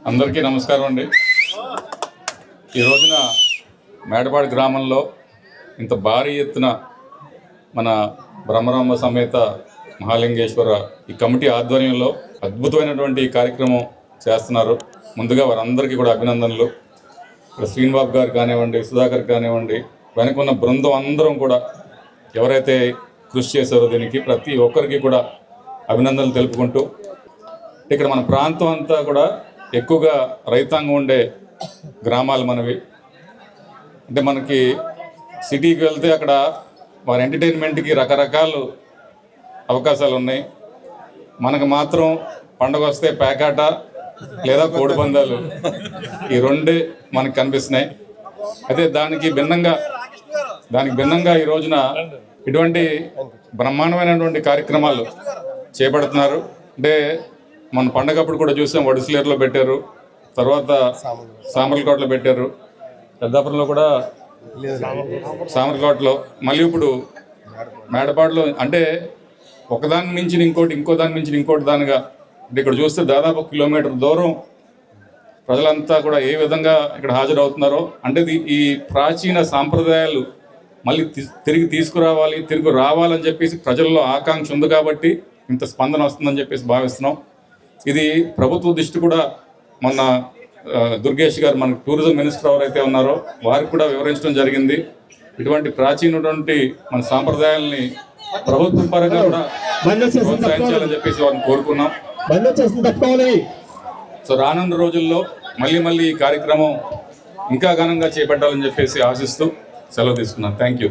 అందరికీ నమస్కారం అండి. ఈ రోజున మేడపాడు గ్రామంలో ఇంత భారీ ఎత్తున మన బ్రహ్మరాంబ సమేత మహాలింగేశ్వర ఈ కమిటీ ఆధ్వర్యంలో అద్భుతమైనటువంటి కార్యక్రమం చేస్తున్నారు. ముందుగా వారందరికీ కూడా అభినందనలు. ఇక్కడ శ్రీనివాబ్ గారు కానివ్వండి, సుధాకర్ కానివ్వండి, వెనుకున్న బృందం అందరం కూడా ఎవరైతే కృషి చేశారో దీనికి ప్రతి ఒక్కరికి కూడా అభినందనలు తెలుపుకుంటూ, ఇక్కడ మన ప్రాంతం అంతా కూడా ఎక్కువగా రైతాంగం ఉండే గ్రామాలు మనవి. అంటే మనకి సిటీకి వెళ్తే అక్కడ వారి ఎంటర్టైన్మెంట్కి రకరకాల అవకాశాలు ఉన్నాయి. మనకు మాత్రం పండగ వస్తే పేకాట లేదా కోడిపందాలు, ఈ రెండే మనకు కనిపిస్తున్నాయి. అయితే దానికి భిన్నంగా ఈ రోజున ఇటువంటి బ్రహ్మాండమైనటువంటి కార్యక్రమాలు చేపడుతున్నారు. అంటే మన పండగప్పుడు కూడా చూసాం, వడిసిలేరులో పెట్టారు, తర్వాత సామర్లకోటలో పెట్టారు, పెద్దాపురంలో కూడా సామర్లకోటలో, మళ్ళీ ఇప్పుడు మేడపాడులో. అంటే ఒకదాని మించిన ఇంకో దాని మించిన ఇంకోటి దానిగా. అంటే ఇక్కడ చూస్తే దాదాపు 1 కిలోమీటర్ దూరం ప్రజలంతా కూడా ఏ విధంగా ఇక్కడ హాజరవుతున్నారో, అంటే ఈ ప్రాచీన సాంప్రదాయాలు మళ్ళీ తిరిగి రావాలని చెప్పేసి ప్రజల్లో ఆకాంక్ష ఉంది కాబట్టి ఇంత స్పందన వస్తుందని చెప్పేసి భావిస్తున్నాం. ఇది ప్రభుత్వ దృష్టి కూడా మొన్న దుర్గేష్ గారు, మన టూరిజం మినిస్టర్ ఎవరైతే ఉన్నారో వారికి కూడా వివరించడం జరిగింది. ఇటువంటి ప్రాచీనటువంటి మన సాంప్రదాయాలని ప్రభుత్వ పరంగా కూడా ప్రోత్సహించాలని చెప్పేసి వారిని కోరుకున్నాం. సో రానున్న రోజుల్లో మళ్ళీ ఈ కార్యక్రమం ఇంకా ఘనంగా చేపట్టాలని చెప్పేసి ఆశిస్తూ సెలవు తీసుకున్నాను. Thank you.